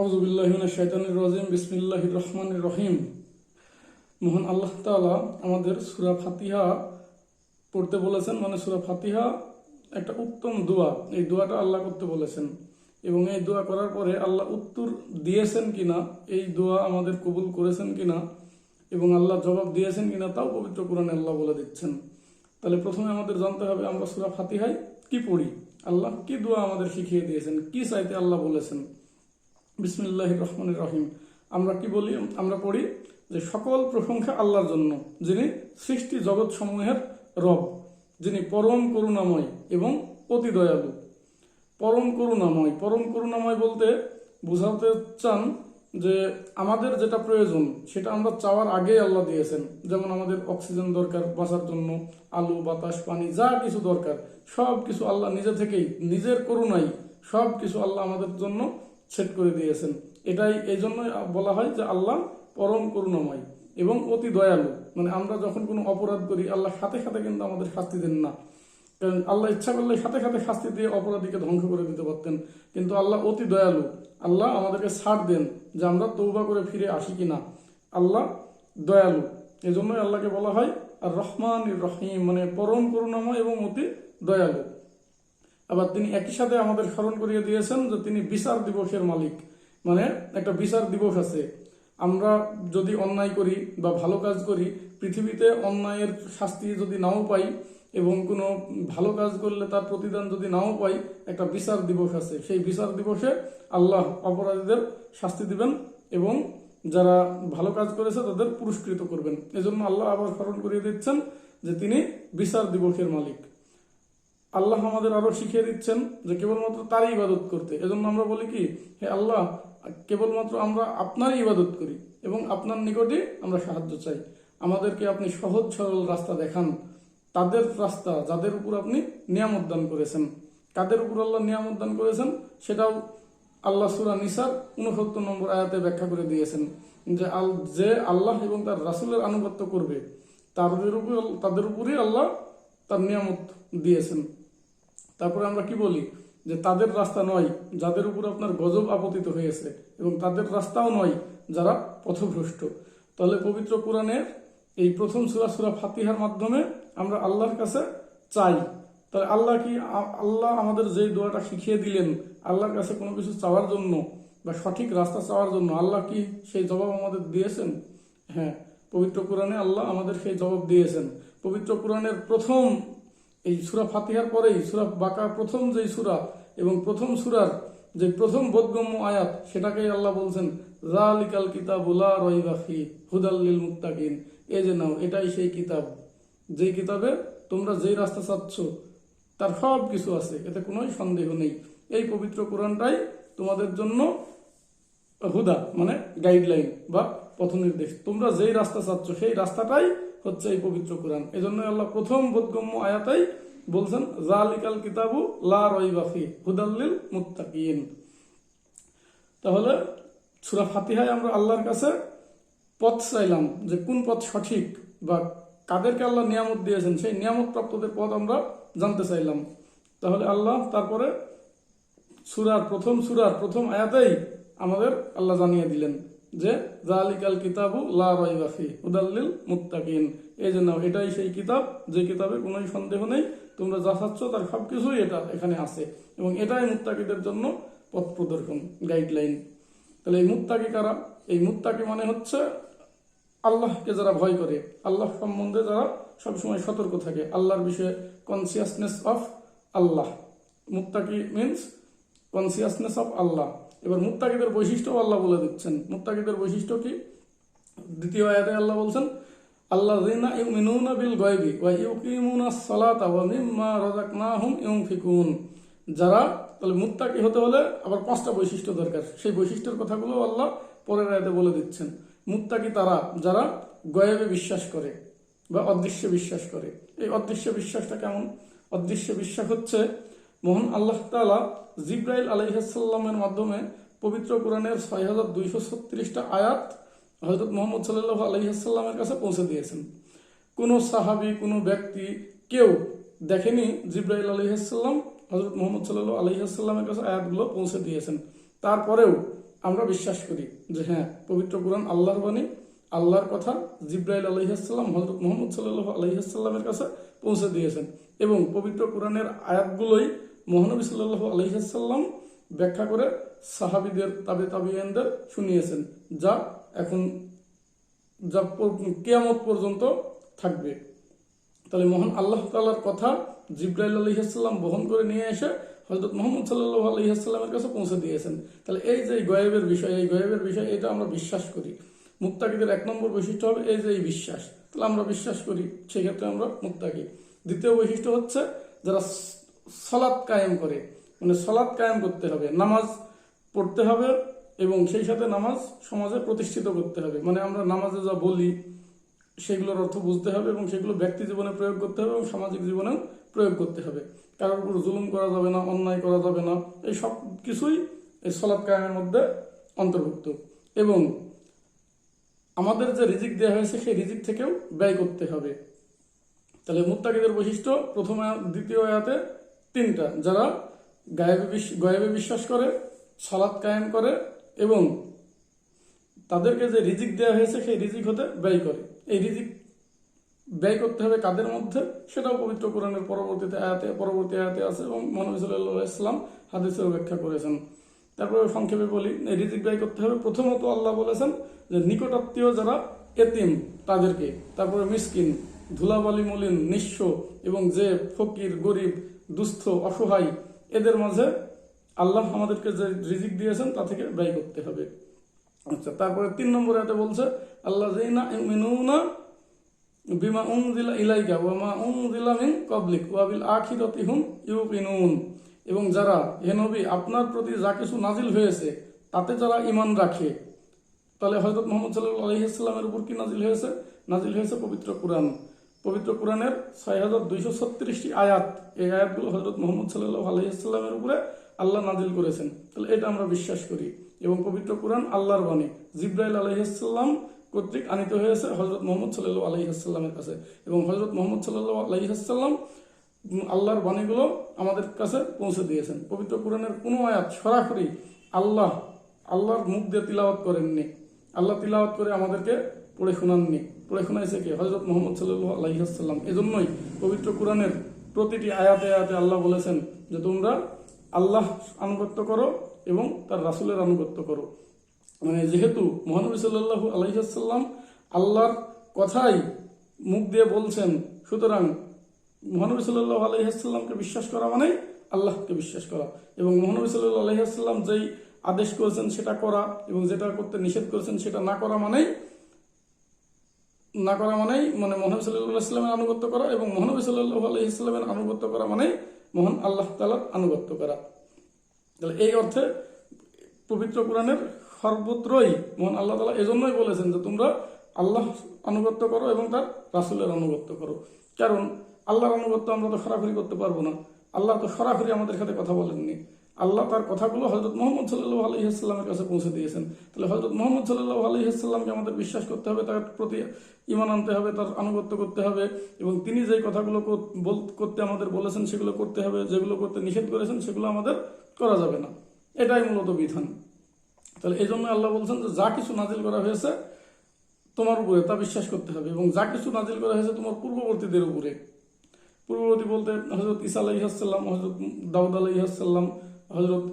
আউযু বিল্লাহি মিনাশ শাইতানির রাজিম বিসমিল্লাহির রহমানির রহিম। মহান আল্লাহ তাআলা আমাদের সূরা ফাতিহা পড়তে বলেছেন, মানে সূরা ফাতিহা একটা উত্তম দোয়া। এই দোয়াটা আল্লাহ করতে বলেছেন এবং এই দোয়া করার পরে আল্লাহ উত্তর দিয়েছেন কিনা, এই দোয়া আমাদের কবুল করেছেন কিনা এবং আল্লাহ জবাব দিয়েছেন কিনা তাও পবিত্র কোরআনে আল্লাহ বলে দিচ্ছেন। তাহলে প্রথমে আমাদের জানতে হবে আমরা সূরা ফাতিহায় কি পড়ি, আল্লাহ কি দোয়া আমাদের শিখিয়ে দিয়েছেন, কি চাইতে আল্লাহ বলেছেন। বিসমিল্লাহির রহমানির রহিম। আমরা কি বলি? আমরা পড়ি যে সকল প্রশংসা আল্লাহর জন্য, যিনি সৃষ্টি জগৎ সমূহের রব, যিনি পরম করুণাময় এবং অতি দয়ালু। পরম করুণাময়, পরম করুণাময় বলতে বোঝাতে চান যে আমাদের যেটা প্রয়োজন সেটা আমরা চাওয়ার আগেই আল্লাহ দিয়েছেন। যেমন আমাদের অক্সিজেন দরকার বাঁচার জন্য, আলো বাতাস পানি যা কিছু দরকার সব কিছু আল্লাহ নিজে থেকেই নিজের করুণাই সব কিছু আল্লাহ আমাদের জন্য সেট করে দিয়েছেন। এটাই এই জন্যই বলা হয় যে আল্লাহ পরম করুণাময় এবং অতি দয়ালু। মানে আমরা যখন কোনো অপরাধ করি আল্লাহ সাথে সাথে কিন্তু আমাদের শাস্তি দেন না, কারণ আল্লাহ ইচ্ছা করলে সাথে সাথে শাস্তি দিয়ে অপরাধীকে ধ্বংস করে দিতে পারতেন, কিন্তু আল্লাহ অতি দয়ালু। আল্লাহ আমাদেরকে ছাড় দেন যে আমরা তৌবা করে ফিরে আসি কিনা। আল্লাহ দয়ালু, এই জন্যই আল্লাহকে বলা হয় আর রহমানির রহিম, মানে পরম করুণাময় এবং অতি দয়ালু। আবার তিনি একই সাথে আমাদের স্মরণ করিয়ে দিয়েছেন যে তিনি বিচার দিবসের মালিক, মানে একটা বিচার দিবস আছে। আমরা যদি অন্যায় করি বা ভালো কাজ করি, পৃথিবীতে অন্যায়ের শাস্তি যদি নাও পাই এবং কোনো ভালো কাজ করলে তার প্রতিদান যদি নাও পাই, একটা বিচার দিবস আছে। সেই বিচার দিবসে আল্লাহ অপরাধীদের শাস্তি দিবেন এবং যারা ভালো কাজ করেছে তাদের পুরস্কৃত করবেন। এজন্য আল্লাহ আবার স্মরণ করিয়ে দিচ্ছেন যে তিনি বিচার দিবসের মালিক। আল্লাহ আমাদের আরো শিখিয়ে দিচ্ছেন যে কেবলমাত্র তারই ইবাদত করতে। এজন্য আমরা বলি কি, হে আল্লাহ, কেবলমাত্র আমরা আপনারই ইবাদত করি এবং আপনার নিকটে আমরা সাহায্য চাই। আমাদেরকে আপনি সহজ সরল রাস্তা দেখান, তাদের রাস্তা যাদের উপর আপনি নিয়ামত দান করেছেন। কাদের উপর আল্লাহ নিয়ামত দান করেছেন সেটাও আল্লাহ সূরা নিসার 69 নম্বর আয়াতে ব্যাখ্যা করে দিয়েছেন যে আল্লাহ এবং তার রাসূলের আনুগত্য করবে তাদের উপরই আল্লাহ তার নিয়ামত দিয়েছেন। তারপরে আমরা কি বলি যে তাদের রাস্তা নয় যাদের উপর আপনার গজব আপতিত হয়েছে, এবং তাদের রাস্তাও নয় যারা পথভ্রষ্ট। তাহলে পবিত্র কোরআনের এই প্রথম সূরা ফাতিহার মাধ্যমে আমরা আল্লাহর কাছে চাই। তাহলে আল্লাহ আমাদের যে দোয়াটা শিখিয়ে দিলেন আল্লাহর কাছে কোনো কিছু চাওয়ার জন্য বা সঠিক রাস্তা চাওয়ার জন্য, আল্লাহ কি সেই জবাব আমাদের দিয়েছেন? হ্যাঁ, পবিত্র কোরআনে আল্লাহ আমাদের সেই জবাব দিয়েছেন। পবিত্র কোরআনের প্রথম এই সূরা ফাতিহার পরেই সূরা বাকারা প্রথম যেই সূরা এবং প্রথম সূরার যে প্রথম বোধগম্য আয়াত, সেটাকেই আল্লাহ বলছেন যালিকাল কিতাবু লা রাইবা ফিহি হুদাল লিল মুত্তাকিন। এই যে নাও, এটাই সেই কিতাব যেই কিতাবে তোমরা যেই রাস্তা চাচ্ছ তার সব কিছু আছে, এতে কোনো সন্দেহ নেই। এই পবিত্র কোরআনটাই তোমাদের জন্য হুদা, মানে গাইডলাইন বা পথ নির্দেশ। তোমরা যেই রাস্তা চাচ্ছ সেই রাস্তাটাই হচ্ছে এই পবিত্র কোরআন। এই জন্য আল্লাহ প্রথম বোধগম্য আয়াতেই বলছেন যালিকাল কিতাবু লা রাইবা ফিহি হুদাল লিল মুত্তাকিন। তাহলে সূরা ফাতিহায় আমরা আল্লাহর কাছে পথ চাইলাম যে কোন পথ সঠিক বা কাদেরকে আল্লাহ নিয়ামত দিয়েছেন সেই নিয়ামত প্রাপ্তদের পথ আমরা জানতে চাইলাম। তাহলে আল্লাহ তারপরে সূরার প্রথম আয়াতেই আমাদের আল্লাহ জানিয়ে দিলেন যে যালিকাল কিতাবু লা রাইবা ফিহি হুদাল লিল মুত্তাকিন। এই জন্য এটাই সেই কিতাব যে কিতাবে কোনো সন্দেহ নেই, তোমরা যা চাচ্ছ তার সবকিছুই এখানে আছে এবং এটাই মুত্তাকিদের জন্য পথ প্রদর্শন, গাইডলাইন। তাহলে এই মুত্তাকি কারা? এই মুত্তাকি মানে হচ্ছে আল্লাহকে যারা ভয় করে, আল্লাহ সম্বন্ধে যারা সবসময় সতর্ক থাকে, আল্লাহর বিষয়ে কনসিয়াসনেস অফ আল্লাহ। মুত্তাকি মিনস কনসিয়াসনেস অফ আল্লাহ। এবার মুত্তাকিদের বৈশিষ্ট্য আল্লাহ বলে দিচ্ছেন। মুত্তাকিদের বৈশিষ্ট্য কি? দ্বিতীয় আয়াতে আল্লাহ বলছেন আল্লাযীনা ইউমিনুনা বিল গায়বি ওয়া ইউকিমুনাস সালাতা ওয়া মিম্মা রাযাকনাহুম ইউনফিকুন। যারা, তাহলে মুত্তাকি হতে হলে আবার 5টা বৈশিষ্ট্য দরকার। সেই বৈশিষ্ট্যের কথাগুলো আল্লাহ পরের আয়াতে বলে দিচ্ছেন। মুত্তাকি তারা যারা গায়বে বিশ্বাস করে বা অদৃশ্যে বিশ্বাস করে। এই অদৃশ্য বিশ্বাসটা কেমন? অদৃশ্য বিশ্বাস হচ্ছে মহান আল্লাহ তাআলা জিবরাইল আলাইহিস সালামের মাধ্যমে পবিত্র কোরআনের 6236টা আয়াত হযরত মুহাম্মদ সাল্লাল্লাহু আলাইহি সাল্লামের কাছে পৌঁছে দিয়েছেন। কোনো সাহাবী, কোনো ব্যক্তি কেউ দেখেনি জিবরাইল আলাইহিস সালাম হযরত মুহাম্মদ সাল্লাল্লাহু আলাইহি সাল্লামের কাছে আয়াতগুলো পৌঁছে দিয়েছেন। তারপরেও আমরা বিশ্বাস করি যে হ্যাঁ, পবিত্র কোরআন আল্লাহর বাণী, আল্লাহর কথা জিব্রাইল আলাইহিসসালাম হযরত মুহাম্মদ সাল্লাল্লাহু আলাইহি ওয়াসাল্লামের কাছে পৌঁছে দিয়েছেন এবং পবিত্র কোরআনের আয়াতগুলোই মহানবী সাল্লাল্লাহু আলাইহি ওয়াসাল্লাম ব্যাখ্যা করে সাহাবীদের তাবিঈনদের শুনিয়েছেন, যা এখন যা কিয়ামত পর্যন্ত থাকবে। তাহলে মহান আল্লাহ তাআলার কথা জিব্রাইল আলাইহিস সালাম বহন করে নিয়ে এসে হযরত মুহাম্মদ সাল্লাল্লাহু আলাইহি সাল্লামের কাছে পৌঁছে দিয়েছেন। তাহলে এই যে গায়েবের বিষয়, এই গায়েবের বিষয় এটা আমরা বিশ্বাস করি। মুত্তাকিদের এক নম্বর বৈশিষ্ট্য হবে এই যে এই বিশ্বাস। তাহলে আমরা বিশ্বাস করি, সেক্ষেত্রে আমরা মুত্তাকি। দ্বিতীয় বৈশিষ্ট্য হচ্ছে যারা সালাত কায়েম করে, মানে সালাত কায়েম করতে হবে, নামাজ পড়তে হবে এবং সেই সাথে নামাজ সমাজে প্রতিষ্ঠিত করতে হবে। মানে আমরা নামাজে যা বলি সেগুলোর অর্থ বুঝতে হবে এবং সেগুলো ব্যক্তি জীবনে প্রয়োগ করতে হবে এবং সামাজিক জীবনেও প্রয়োগ করতে হবে। কারোর উপর জুলুম করা যাবে না, অন্যায় করা যাবে না, এই সব কিছুই এই সালাত কায়েমের মধ্যে অন্তর্ভুক্ত। এবং আমাদের যে রিজিক দেওয়া হয়েছে সেই রিজিক থেকেও ব্যয় করতে হবে। তাহলে মুত্তাকিদের বৈশিষ্ট্য প্রথম দ্বিতীয় আয়াতে তিনটা, যারা গায়েবে বিশ্বাস করে, সালাত কায়েম করে এবং তাদেরকে যে রিজিক দেওয়া হয়েছে সেই রিজিক হতে ব্যয় করে। এই রিজিক ব্যয় করতে হবে কাদের মধ্যে, সেটাও পবিত্র কোরআনের পরবর্তী আয়াতে আছে এবং মহানবী সাল্লাল্লাহু আলাইহি ওয়াসাল্লাম হাদিসেও ব্যাখ্যা করেছেন। তারপরে সংক্ষেপে বলি, এই রিজিক ব্যয় করতে হবে প্রথমত আল্লাহ বলেছেন যে নিকটাত্মীয় যারা এতিম তাদেরকে, তারপরে মিসকিন, ধুলাবালি মলিন, নিঃস্ব এবং যে ফকির, গরিব, দুস্থ, অসহায়, এদের মাঝে আল্লাহ আমাদেরকে যে রিজিক দিয়েছেন তা থেকে ব্যয় করতে হবে। আচ্ছা, তারপরে 3 নম্বর আয়াতে বলছে আল্লাযীনা ইউমিনুনা বিমা উনজিলা ইলাইকা ওয়া মা উনজিলা মিন ক্বাবলিক ওয়া বিল আখিরাতি হুম ইউকিনুন। এবং যারা হে নবী আপনার প্রতি যা কিছু নাজিল হয়েছে তাতে যারা ঈমান রাখে। তাহলে হযরত মুহাম্মদ সাল্লাল্লাহু আলাইহি ওয়াসাল্লামের উপর কি নাজিল হয়েছে? নাজিল হয়েছে পবিত্র কোরআন। পবিত্র কোরআনের ৬,২৩৬টি আয়াত, এই আয়াতগুলো হযরত মুহাম্মদ সাল্লাল্লাহু আলাইহি ওয়াসাল্লামের উপরে আল্লাহ নাজিল করেছেন। তাহলে এটা আমরা বিশ্বাস করি। এবং পবিত্র কোরআন আল্লাহর বাণী, জিব্রাইল আলাইহিস সালাম কর্তৃক আনিত হয়েছে হযরত মুহাম্মদ সাল্লাল্লাহু আলাইহি ওয়াসাল্লামের কাছে এবং হযরত মুহাম্মদ সাল্লাল্লাহু আলাইহি ওয়াসাল্লাম আল্লাহর বাণীগুলো আমাদের কাছে পৌঁছে দিয়েছেন। পবিত্র কোরআনের কোনো আয়াত সরাসরি আল্লাহর মুখ দিয়ে তিলাওয়াত করেননি, আল্লাহ তিলাওয়াত করে আমাদেরকে পড়ে শোনাননি। পড়ে শোনাইছে কে? হযরত মুহাম্মদ সাল্লাল্লাহু আলাইহি ওয়াসাল্লাম। এজন্যই পবিত্র কোরআনের প্রতিটি আয়াতে আয়াতে আল্লাহ বলেছেন যে তোমরা আল্লাহ আনুগত্য করো এবং তার রাসূলের আনুগত্য করো। মানে যেহেতু মহানবী সাল্লাল্লাহু আলাইহি ওয়াসাল্লাম আল্লাহর কথাই মুখ দিয়ে বলছেন, সুতরাং মহানবী সাল্লাল্লাহু আলাইহি ওয়াসাল্লামকে বিশ্বাস করা মানে আল্লাহকে বিশ্বাস করা। এবং মহানবী সাল্লাল্লাহু আলাইহি ওয়াসাল্লাম যেই আদেশ করেছেন সেটা করা এবং যেটা করতে নিষেধ করেছেন সেটা না করা মানেই মানে মহানবী সাল্লাল্লাহু আলাইহি ওয়াসাল্লামের আনুগত্য করা এবং মহানবী সাল্লাল্লাহু আলাইহি ওয়াসাল্লামের আনুগত্য করা মানেই মহান আল্লাহ তাআলার আনুগত্য করা। তাহলে এই অর্থে পবিত্র কোরআনের সর্বত্রই মহান আল্লাহ তাআলা এজন্যই বলেছেন যে তোমরা আল্লাহ আনুগত্য করো এবং তার রাসূলের আনুগত্য করো। কারণ আল্লাহর আনুগত্য আমরা তো সরাসরি করতে পারবো না। আল্লাহ তো সরাসরি আমাদের সাথে কথা বলেননি। আল্লাহ তার কথাগুলো হযরত মুহাম্মদ সাল্লাল্লাহু আলাইহি ওয়াসাল্লামের কাছে পৌঁছে দিয়েছেন। তাহলে হযরত মুহাম্মদ সাল্লাল্লাহু আলাইহি ওয়াসাল্লামকে আমাদের বিশ্বাস করতে হবে, তার প্রতি ঈমান আনতে হবে, তার আনুগত্য করতে হবে এবং তিনি যেই কথাগুলো করতে আমাদের বলেছেন সেগুলো করতে হবে, যেগুলো করতে নিষেধ করেছেন সেগুলো আমাদের করা যাবে না। এটাই মূলত বিধান। তাহলে এই জন্য আল্লাহ বলছেন যে যা কিছু নাজিল করা হয়েছে তোমার উপরে তা বিশ্বাস করতে হবে এবং যা কিছু নাজিল করা হয়েছে তোমার পূর্ববর্তীদের উপরে। পূর্ববর্তী বলতে হযরত ঈসা আলাইহিস সালাম, হযরত দাউদ আলাইহিস সালাম, হযরত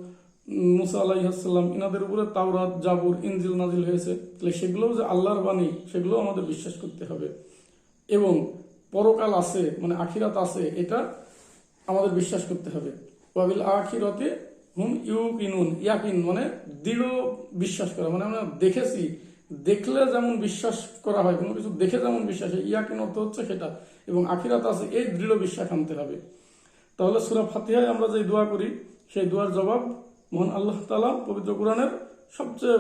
মুসা আলাইহিস সালাম, ইনাদের উপরে তাওরাত, জাবুর, ইনজিল নাজিল হয়েছে। তাহলে সেগুলোও যে আল্লাহর বাণী সেগুলো আমাদের বিশ্বাস করতে হবে এবং পরকাল আছে মানে আখিরাত আছে এটা আমাদের বিশ্বাস করতে হবে। ওয়াবিল আখিরাতি হুম ইউকিনুন, ইয়াকিন মানে দৃঢ় বিশ্বাস করা, মানে আমরা দেখেছি, দেখলে যেমন বিশ্বাস করা হয়, কোনো কিছু দেখে যেমন বিশ্বাস হয়, ইয়াকিন অর্থ হচ্ছে সেটা। এবং আখিরাত আছে এই দৃঢ় বিশ্বাস আনতে হবে। তাহলে সূরা ফাতিহায় আমরা যে দোয়া করি সেই দোয়ার জবাব মহান আল্লাহ তাআলা পবিত্র কোরআনের সবচেয়ে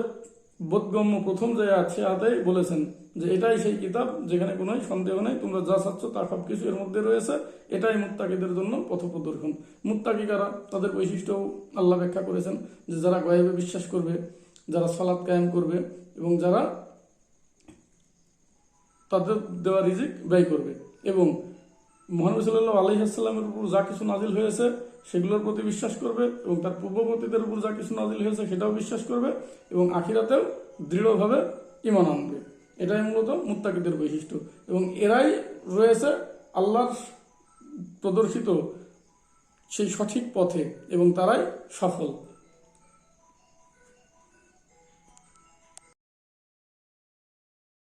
বোধগম্য প্রথম যে আছে আয়াতেই বলেছেন যে এটাই সেই কিতাব যেখানে কোনো সন্দেহ নেই, তোমরা যা চাচ্ছ তা সবকিছু এর মধ্যে রয়েছে, এটাই মুত্তাকিদের জন্য পথপ্রদর্শন। মুত্তাকি কারা? তাদের বৈশিষ্ট্যও আল্লাহ ব্যাখ্যা করেছেন যে যারা গায়েবে বিশ্বাস করবে, যারা সালাত কায়েম করবে এবং যারা তাদের দেওয়া রিজিক ব্যয় করবে এবং মুহাম্মদ সাল্লাল্লাহু আলাইহি ওয়াসাল্লামের উপর যা কিছু নাজিল হয়েছে সেগুলোর প্রতি বিশ্বাস করবে এবং তার পূর্ববর্তীদের উপর যা কিছু নাজিল হয়েছে সেটাও বিশ্বাস করবে এবং আখিরাতেও দৃঢ়ভাবে ঈমান আনবে। এটাই মূলত মুত্তাকিদের বৈশিষ্ট্য এবং এরাই রয়েছে আল্লাহর প্রদর্শিত সেই সঠিক পথে এবং তারাই সফল।